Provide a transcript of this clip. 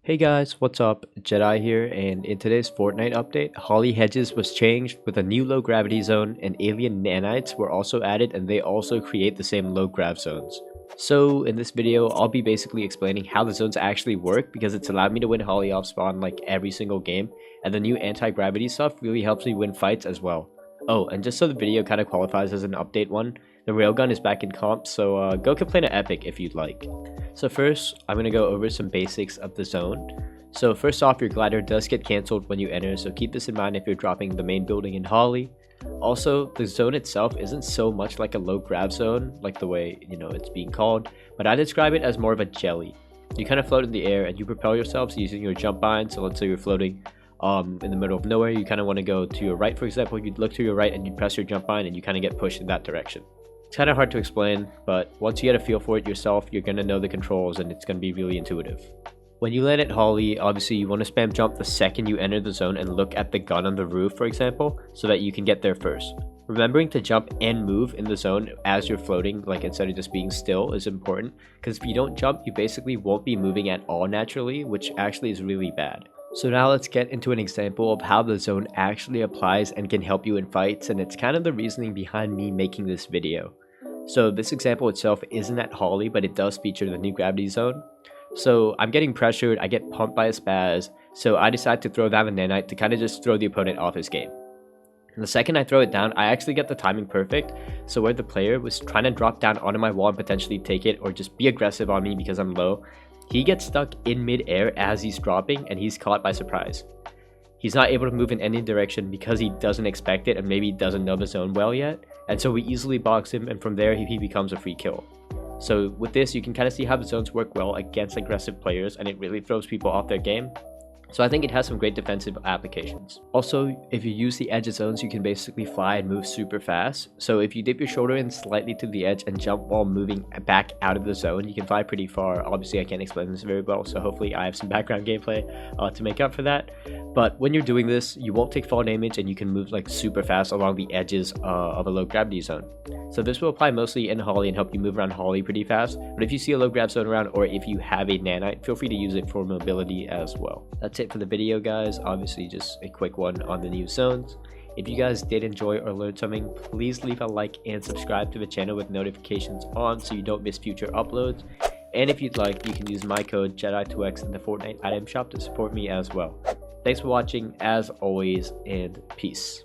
Hey guys, what's up? Jedi here, and in today's Fortnite update, Holly Hedges was changed with a new low gravity zone, and alien nanites were also added, and they also create the same low grav zones. So in this video, I'll be basically explaining how the zones actually work because it's allowed me to win Holly off spawn like every single game, and the new anti-gravity stuff really helps me win fights as well. Oh, and just so the video kind of qualifies as an update one, the railgun is back in comp, so go complain to Epic if you'd like. So first, I'm going to go over some basics of the zone. So first off, your glider does get cancelled when you enter, so keep this in mind if you're dropping the main building in Holly. Also, the zone itself isn't so much like a low grav zone, like the way, it's being called, but I describe it as more of a jelly. You kind of float in the air and you propel yourselves using your jump bind, so let's say you're floating in the middle of nowhere, you kind of want to go to your right, for example, you'd look to your right and you'd press your jump bind and you kind of get pushed in that direction. It's kind of hard to explain, but once you get a feel for it yourself, you're going to know the controls and it's going to be really intuitive. When you land at Holly, obviously you want to spam jump the second you enter the zone and look at the gun on the roof, for example, so that you can get there first. Remembering to jump and move in the zone as you're floating, like instead of just being still, is important, because if you don't jump, you basically won't be moving at all naturally, which actually is really bad. So now let's get into an example of how the zone actually applies and can help you in fights, and it's kind of the reasoning behind me making this video. So this example itself isn't at Holly, but it does feature the new gravity zone. So I'm getting pressured, I get pumped by a spaz, so I decide to throw down a nanite to kind of just throw the opponent off his game. And the second I throw it down, I actually get the timing perfect, so where the player was trying to drop down onto my wall and potentially take it or just be aggressive on me because I'm low, he gets stuck in mid-air as he's dropping and he's caught by surprise. He's not able to move in any direction because he doesn't expect it and maybe doesn't know the zone well yet, and so we easily box him, and from there he becomes a free kill. So with this, you can kind of see how the zones work well against aggressive players, and it really throws people off their game. So I think it has some great defensive applications. Also, if you use the edge zones, you can basically fly and move super fast. So if you dip your shoulder in slightly to the edge and jump while moving back out of the zone, you can fly pretty far. Obviously, I can't explain this very well, so hopefully I have some background gameplay to make up for that. But when you're doing this, you won't take fall damage and you can move like super fast along the edges of a low gravity zone. So this will apply mostly in Holly and help you move around Holly pretty fast. But if you see a low grav zone around, or if you have a nanite, feel free to use it for mobility as well. That's it for the video, guys. Obviously just a quick one on the new zones. If you guys did enjoy or learn something, please leave a like and subscribe to the channel with notifications on so you don't miss future uploads. And if you'd like, you can use my code JEDI2X in the Fortnite item shop to support me as well. Thanks for watching as always, and peace.